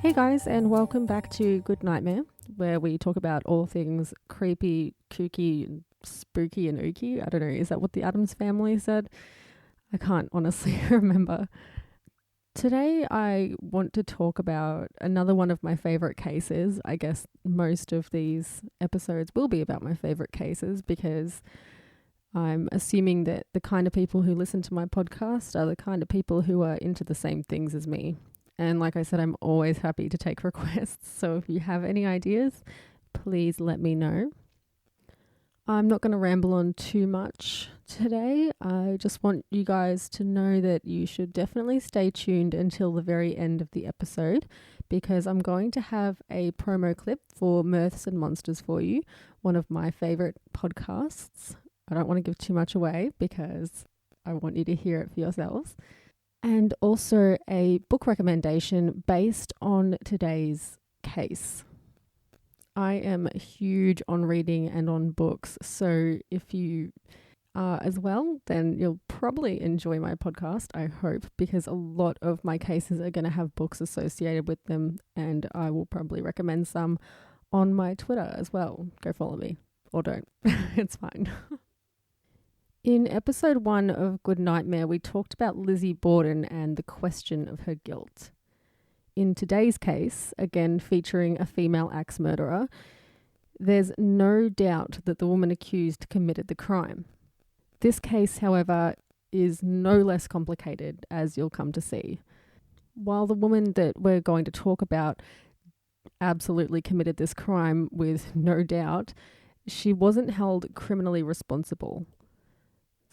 Hey guys, and welcome back to Good Nightmare, where we talk about all things creepy, kooky, spooky, and ooky. I don't know, is that what the Addams family said? I can't honestly remember. Today, I want to talk about another one of my favorite cases. I guess most of these episodes will be about my favorite cases because I'm assuming that the kind of people who listen to my podcast are the kind of people who are into the same things as me. And like I said, I'm always happy to take requests. So if you have any ideas, please let me know. I'm not going to ramble on too much today. I just want you guys to know that you should definitely stay tuned until the very end of the episode because I'm going to have a promo clip for Mirths and Monsters for you, one of my favorite podcasts. I don't want to give too much away because I want you to hear it for yourselves. And also a book recommendation based on today's case. I am huge on reading and on books, so if you are as well, then you'll probably enjoy my podcast, I hope, because a lot of my cases are going to have books associated with them, and I will probably recommend some on my Twitter as well. Go follow me, or don't. It's fine. In episode 1 of Good Nightmare, we talked about Lizzie Borden and the question of her guilt. In today's case, again featuring a female axe murderer, there's no doubt that the woman accused committed the crime. This case, however, is no less complicated, as you'll come to see. While the woman that we're going to talk about absolutely committed this crime with no doubt, she wasn't held criminally responsible.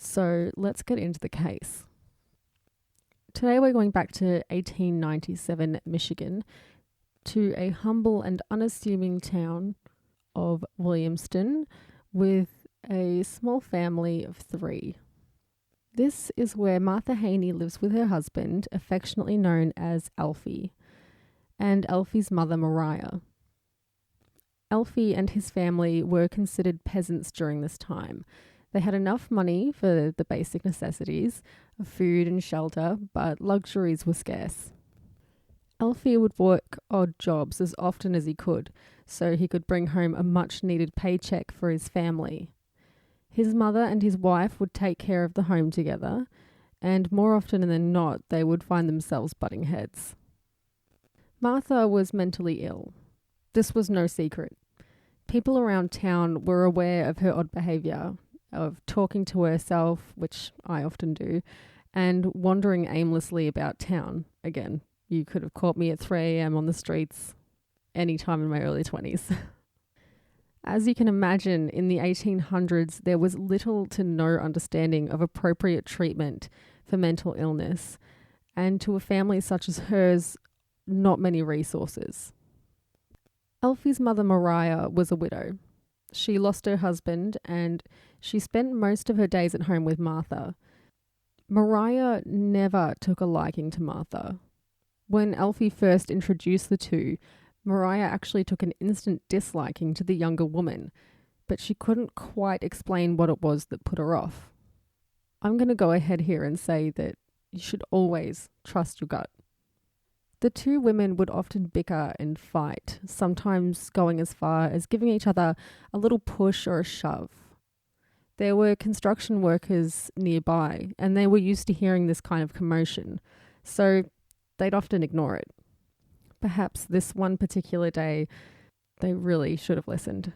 So let's get into the case. Today we're going back to 1897 Michigan, to a humble and unassuming town of Williamston with a small family of 3. This is where Martha Haney lives with her husband, affectionately known as Alfie, and Alfie's mother Mariah. Alfie and his family were considered peasants during this time. They had enough money for the basic necessities of food and shelter, but luxuries were scarce. Alfie would work odd jobs as often as he could, so he could bring home a much-needed paycheck for his family. His mother and his wife would take care of the home together, and more often than not, they would find themselves butting heads. Martha was mentally ill. This was no secret. People around town were aware of her odd behaviour, of talking to herself, which I often do, and wandering aimlessly about town. Again, you could have caught me at 3 a.m. on the streets any time in my early 20s. As you can imagine, in the 1800s, there was little to no understanding of appropriate treatment for mental illness, and to a family such as hers, not many resources. Alfie's mother, Mariah, was a widow. She lost her husband and she spent most of her days at home with Martha. Mariah never took a liking to Martha. When Alfie first introduced the two, Mariah actually took an instant disliking to the younger woman, but she couldn't quite explain what it was that put her off. I'm going to go ahead here and say that you should always trust your gut. The two women would often bicker and fight, sometimes going as far as giving each other a little push or a shove. There were construction workers nearby, and they were used to hearing this kind of commotion, so they'd often ignore it. Perhaps this one particular day, they really should have listened.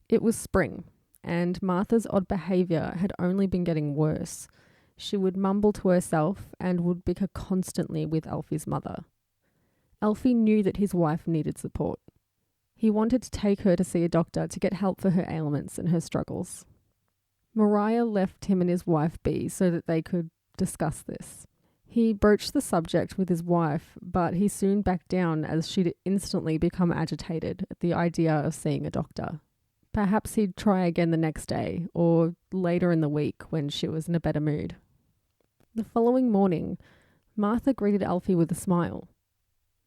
It was spring, and Martha's odd behaviour had only been getting worse. She would mumble to herself and would bicker constantly with Alfie's mother. Alfie knew that his wife needed support. He wanted to take her to see a doctor to get help for her ailments and her struggles. Mariah left him and his wife be so that they could discuss this. He broached the subject with his wife, but he soon backed down as she'd instantly become agitated at the idea of seeing a doctor. Perhaps he'd try again the next day, or later in the week when she was in a better mood. The following morning, Martha greeted Alfie with a smile.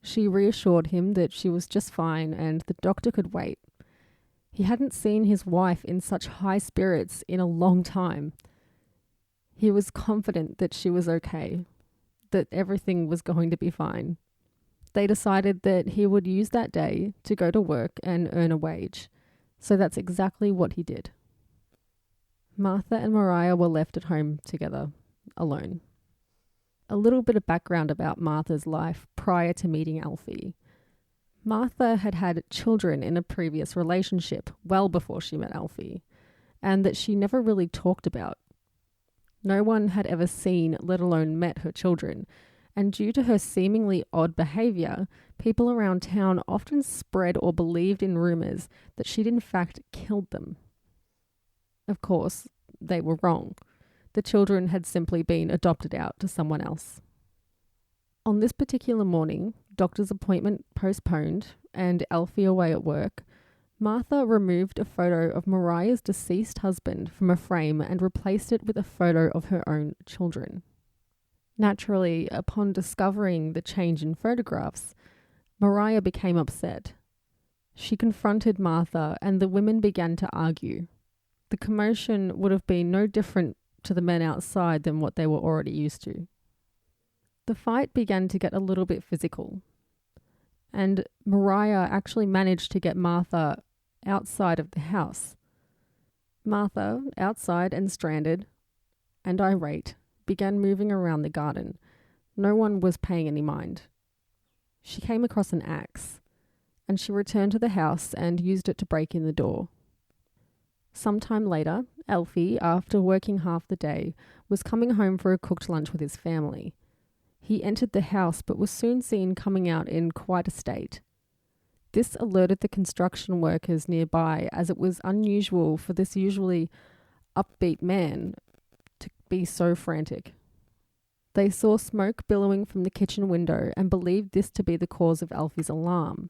She reassured him that she was just fine and the doctor could wait. He hadn't seen his wife in such high spirits in a long time. He was confident that she was okay, that everything was going to be fine. They decided that he would use that day to go to work and earn a wage. So that's exactly what he did. Martha and Mariah were left at home together, alone. A little bit of background about Martha's life prior to meeting Alfie. Martha had had children in a previous relationship well before she met Alfie, and that she never really talked about. No one had ever seen, let alone met her children, and due to her seemingly odd behaviour, people around town often spread or believed in rumours that she'd in fact killed them. Of course, they were wrong. The children had simply been adopted out to someone else. On this particular morning, doctor's appointment postponed and Alfie away at work, Martha removed a photo of Mariah's deceased husband from a frame and replaced it with a photo of her own children. Naturally, upon discovering the change in photographs, Mariah became upset. She confronted Martha and the women began to argue. The commotion would have been no different to the men outside than what they were already used to. The fight began to get a little bit physical, and Mariah actually managed to get Martha outside of the house. Martha, outside and stranded, and irate, began moving around the garden. No one was paying any mind. She came across an axe, and she returned to the house and used it to break in the door. Sometime later, Alfie, after working half the day, was coming home for a cooked lunch with his family. He entered the house but was soon seen coming out in quite a state. This alerted the construction workers nearby, as it was unusual for this usually upbeat man to be so frantic. They saw smoke billowing from the kitchen window and believed this to be the cause of Alfie's alarm.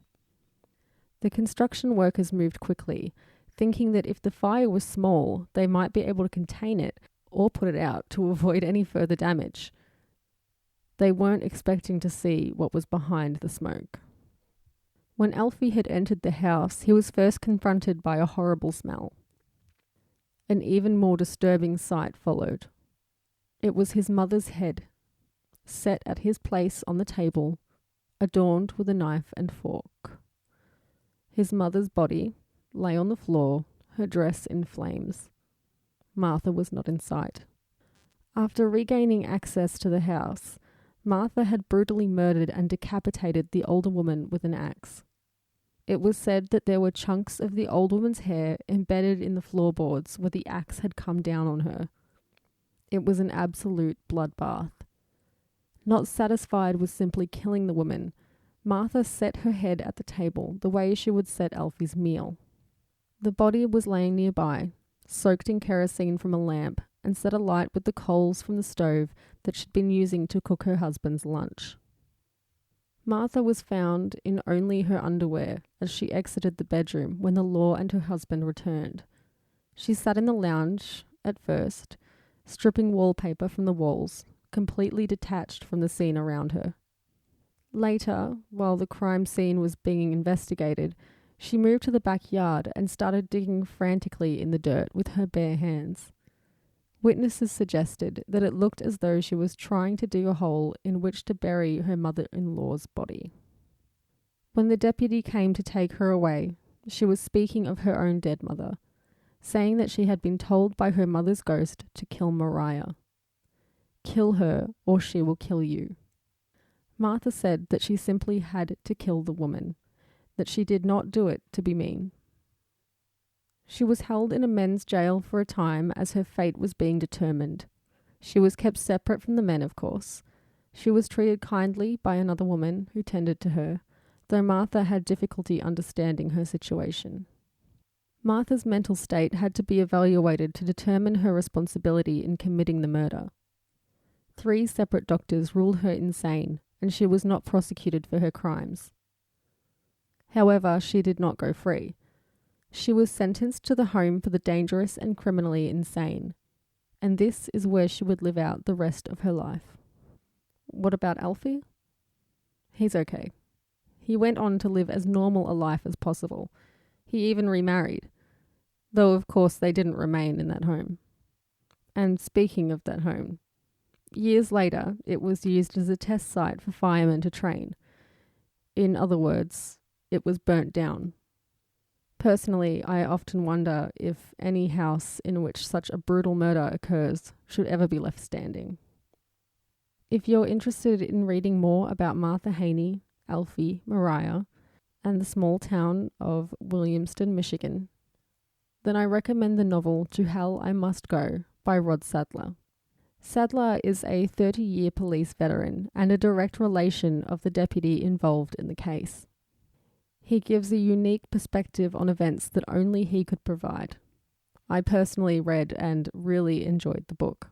The construction workers moved quickly, thinking that if the fire was small, they might be able to contain it or put it out to avoid any further damage. They weren't expecting to see what was behind the smoke. When Alfie had entered the house, he was first confronted by a horrible smell. An even more disturbing sight followed. It was his mother's head, set at his place on the table, adorned with a knife and fork. His mother's body lay on the floor, her dress in flames. Martha was not in sight. After regaining access to the house, Martha had brutally murdered and decapitated the older woman with an axe. It was said that there were chunks of the old woman's hair embedded in the floorboards where the axe had come down on her. It was an absolute bloodbath. Not satisfied with simply killing the woman, Martha set her head at the table the way she would set Alfie's meal. The body was laying nearby, soaked in kerosene from a lamp, and set alight with the coals from the stove that she'd been using to cook her husband's lunch. Martha was found in only her underwear as she exited the bedroom when the law and her husband returned. She sat in the lounge at first, stripping wallpaper from the walls, completely detached from the scene around her. Later, while the crime scene was being investigated, she moved to the backyard and started digging frantically in the dirt with her bare hands. Witnesses suggested that it looked as though she was trying to dig a hole in which to bury her mother-in-law's body. When the deputy came to take her away, she was speaking of her own dead mother, saying that she had been told by her mother's ghost to kill Mariah. Kill her or she will kill you. Martha said that she simply had to kill the woman, that she did not do it to be mean. She was held in a men's jail for a time as her fate was being determined. She was kept separate from the men, of course. She was treated kindly by another woman who tended to her, though Martha had difficulty understanding her situation. Martha's mental state had to be evaluated to determine her responsibility in committing the murder. 3 separate doctors ruled her insane, and she was not prosecuted for her crimes. However, she did not go free. She was sentenced to the home for the dangerous and criminally insane, and this is where she would live out the rest of her life. What about Alfie? He's okay. He went on to live as normal a life as possible. He even remarried, though of course they didn't remain in that home. And speaking of that home, years later it was used as a test site for firemen to train. In other words, it was burnt down. Personally, I often wonder if any house in which such a brutal murder occurs should ever be left standing. If you're interested in reading more about Martha Haney, Alfie, Mariah, and the small town of Williamston, Michigan, then I recommend the novel To Hell I Must Go by Rod Sadler. Sadler is a 30-year police veteran and a direct relation of the deputy involved in the case. He gives a unique perspective on events that only he could provide. I personally read and really enjoyed the book.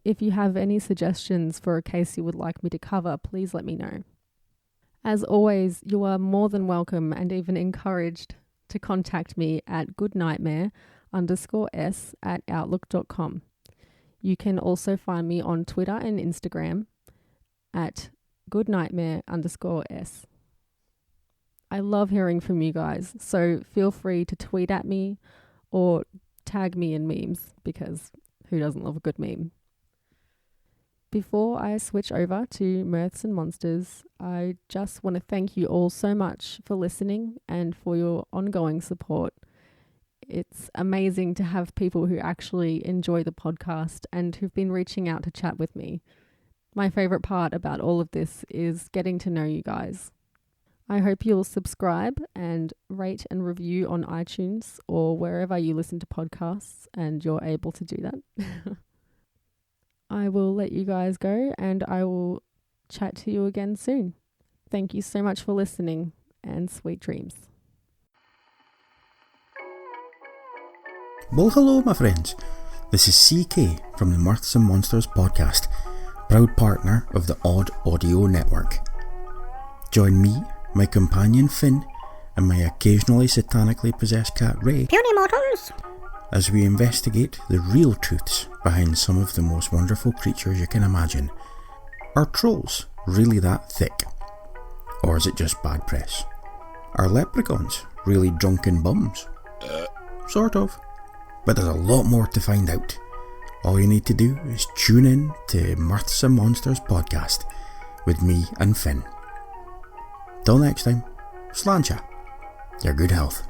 If you have any suggestions for a case you would like me to cover, please let me know. As always, you are more than welcome and even encouraged to contact me at goodnightmare_s@outlook.com. You can also find me on Twitter and Instagram at goodnightmare_s. I love hearing from you guys, so feel free to tweet at me or tag me in memes, because who doesn't love a good meme? Before I switch over to Mirths and Monsters, I just want to thank you all so much for listening and for your ongoing support. It's amazing to have people who actually enjoy the podcast and who've been reaching out to chat with me. My favourite part about all of this is getting to know you guys. I hope you'll subscribe and rate and review on iTunes or wherever you listen to podcasts and you're able to do that. I will let you guys go and I will chat to you again soon. Thank you so much for listening and sweet dreams. Well, hello, my friends. This is CK from the Mirths and Monsters podcast, proud partner of the Odd Audio Network. Join me, my companion Finn, and my occasionally satanically possessed cat Ray as we investigate the real truths behind some of the most wonderful creatures you can imagine. Are trolls really that thick? Or is it just bad press? Are leprechauns really drunken bums? Sort of. But there's a lot more to find out. All you need to do is tune in to Mirths and Monsters podcast with me and Finn. Till next time, sláinte, your good health.